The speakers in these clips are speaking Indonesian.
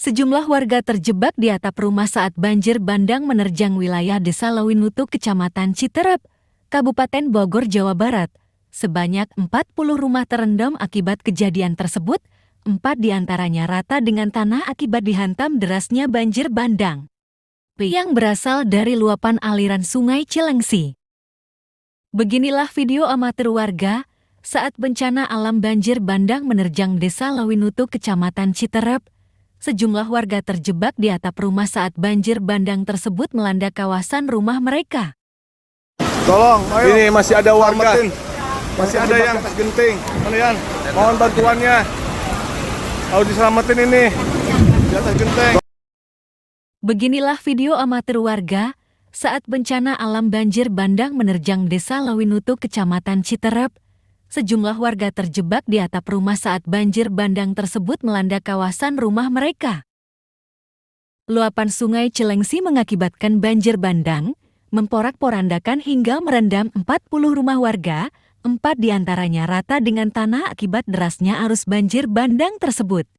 Sejumlah warga terjebak di atap rumah saat banjir bandang menerjang wilayah Desa Lewinutu, Kecamatan Citerep, Kabupaten Bogor, Jawa Barat. Sebanyak 40 rumah terendam akibat kejadian tersebut, 4 diantaranya rata dengan tanah akibat dihantam derasnya banjir bandang yang berasal dari luapan aliran Sungai Cilengsi. Beginilah video amatir warga saat bencana alam banjir bandang menerjang Desa Lewinutu, Kecamatan Citerep. Sejumlah warga terjebak di atap rumah saat banjir bandang tersebut melanda kawasan rumah mereka. Tolong, ayo. Ini masih ada warga. Selamatin. Masih ada yang genting. Kalian, mohon bantuannya. Harus diselamatin ini. Di atas genteng. Beginilah video amatir warga saat bencana alam banjir bandang menerjang Desa Lewinutu, Kecamatan Citerep. Sejumlah warga terjebak di atap rumah saat banjir bandang tersebut melanda kawasan rumah mereka. Luapan Sungai Cilengsi mengakibatkan banjir bandang, memporak-porandakan hingga merendam 40 rumah warga, 4 diantaranya rata dengan tanah akibat derasnya arus banjir bandang tersebut.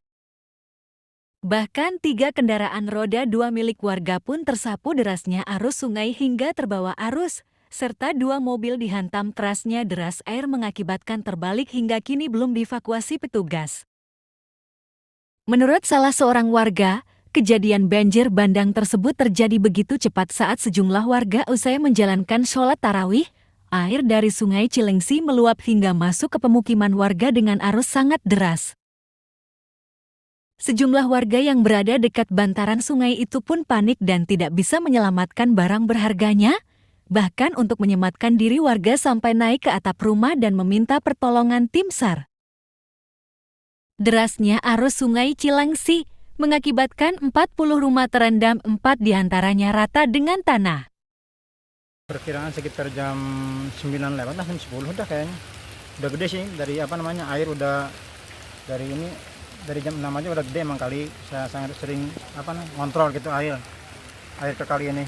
Bahkan 3 kendaraan roda 2 milik warga pun tersapu derasnya arus sungai hingga terbawa arus, serta 2 mobil dihantam kerasnya deras air mengakibatkan terbalik hingga kini belum dievakuasi petugas. Menurut salah seorang warga, kejadian banjir bandang tersebut terjadi begitu cepat saat sejumlah warga usai menjalankan sholat tarawih, air dari Sungai Cilengsi meluap hingga masuk ke pemukiman warga dengan arus sangat deras. Sejumlah warga yang berada dekat bantaran sungai itu pun panik dan tidak bisa menyelamatkan barang berharganya. Bahkan untuk menyematkan diri warga sampai naik ke atap rumah dan meminta pertolongan tim SAR. Derasnya arus Sungai Cilengsi mengakibatkan 40 rumah terendam, 4 diantaranya rata dengan tanah. Perkiraan sekitar jam 9 lewat lah, jam 10 udah kayaknya. Udah gede sih, dari air udah dari jam 6 aja udah gede emang kali. Saya sangat sering ngontrol gitu air ke kali ini.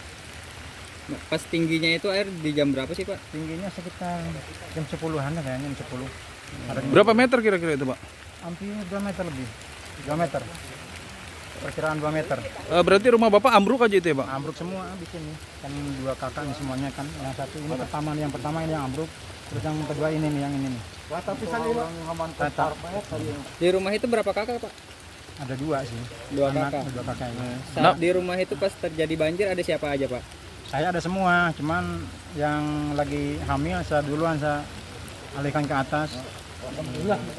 Pas tingginya itu air di jam berapa sih Pak? Tingginya sekitar jam 10-an lah kayaknya, jam 10. Berapa meter kira-kira itu, Pak? Hampir 2 meter lebih. 2 meter. Perkiraan 2 meter. Berarti rumah Bapak ambruk aja itu ya, Pak? Ambruk semua di sini. Kan 2 kakak nih semuanya kan. Yang satu ini yang pertama ini yang ambruk. Terus yang kedua ini nih, yang ini nih. Di rumah itu berapa kakak Pak? Ada 2 sih. 2 kakak. 2 kakak ini. Saat di rumah itu pas terjadi banjir ada siapa aja Pak? Saya ada semua, cuman yang lagi hamil saya alihkan ke atas.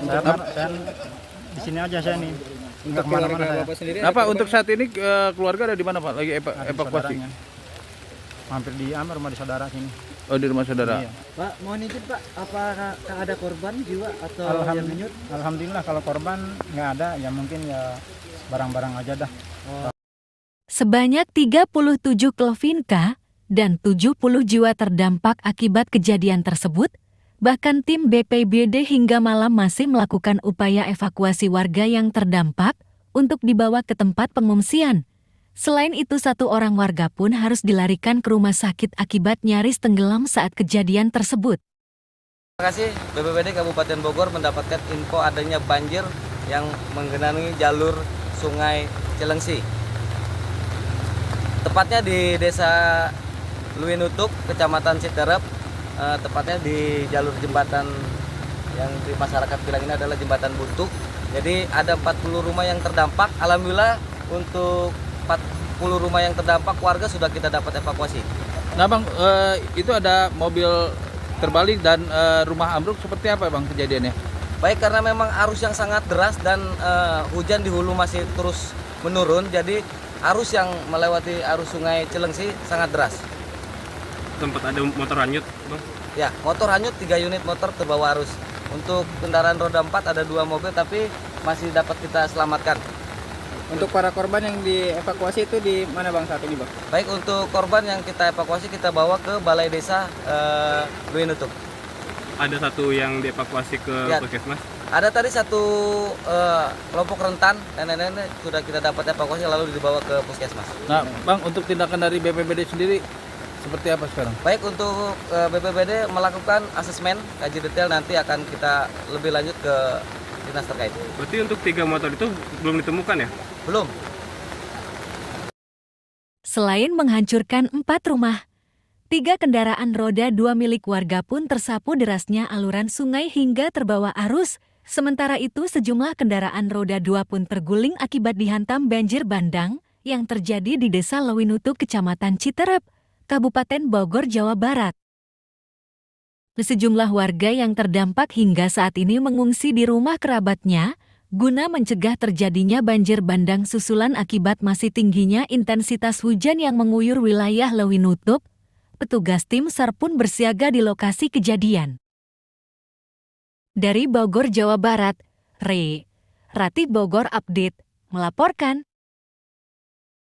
Saya di sini aja saya nih. Untuk keluarga Bapak sendiri? Apa untuk saat ini keluarga ada di mana, Pak? Lagi evakuasi? Hampir di rumah di saudara sini. Oh, di rumah saudara. Iya. Pak, mohon izin Pak, apakah ada korban jiwa atau yang menyut? Alhamdulillah kalau korban nggak ada, ya mungkin ya barang-barang aja dah. Sebanyak 37 Kelvinka dan 70 jiwa terdampak akibat kejadian tersebut. Bahkan tim BPBD hingga malam masih melakukan upaya evakuasi warga yang terdampak untuk dibawa ke tempat pengungsian. Selain itu 1 orang warga pun harus dilarikan ke rumah sakit akibat nyaris tenggelam saat kejadian tersebut. Terima kasih, BPBD Kabupaten Bogor mendapatkan info adanya banjir yang menggenangi jalur Sungai Cilengsi. Tepatnya di Desa Lewinutu, Kecamatan Citerep, tepatnya di jalur jembatan yang di masyarakat bilang ini adalah jembatan buntu. Jadi ada 40 rumah yang terdampak. Alhamdulillah untuk 40 rumah yang terdampak warga sudah kita dapat evakuasi. Nah, Bang, itu ada mobil terbalik dan rumah ambruk, seperti apa, Bang, kejadiannya? Baik, karena memang arus yang sangat deras dan hujan di hulu masih terus menurun, jadi arus yang melewati arus Sungai Cilengsi sangat deras. Tempat ada motor hanyut, Bang? Ya, motor hanyut, 3 unit motor terbawa arus. Untuk kendaraan roda 4 ada 2 mobil tapi masih dapat kita selamatkan. Untuk para korban yang dievakuasi itu di mana Bang saat ini Bang? Baik, untuk korban yang kita evakuasi kita bawa ke Balai Desa Lewinutu. Ada 1 yang dievakuasi ke puskesmas? Ada tadi 1 kelompok rentan, nenek-nenek sudah kita dapat evakuasi lalu dibawa ke puskesmas. Nah, Bang, untuk tindakan dari BPBD sendiri seperti apa sekarang? Baik, untuk BPBD melakukan asesmen, kaji detail, nanti akan kita lebih lanjut ke dinas terkait. Berarti untuk 3 motor itu belum ditemukan ya? Belum. Selain menghancurkan 4 rumah, 3 kendaraan roda 2 milik warga pun tersapu derasnya aluran sungai hingga terbawa arus. Sementara itu sejumlah kendaraan roda 2 pun terguling akibat dihantam banjir bandang yang terjadi di Desa Lewinutuk, Kecamatan Citerep, Kabupaten Bogor, Jawa Barat. Sejumlah warga yang terdampak hingga saat ini mengungsi di rumah kerabatnya guna mencegah terjadinya banjir bandang susulan akibat masih tingginya intensitas hujan yang mengguyur wilayah Lewinutuk. Petugas tim SAR pun bersiaga di lokasi kejadian. Dari Bogor, Jawa Barat, Rati Bogor Update melaporkan.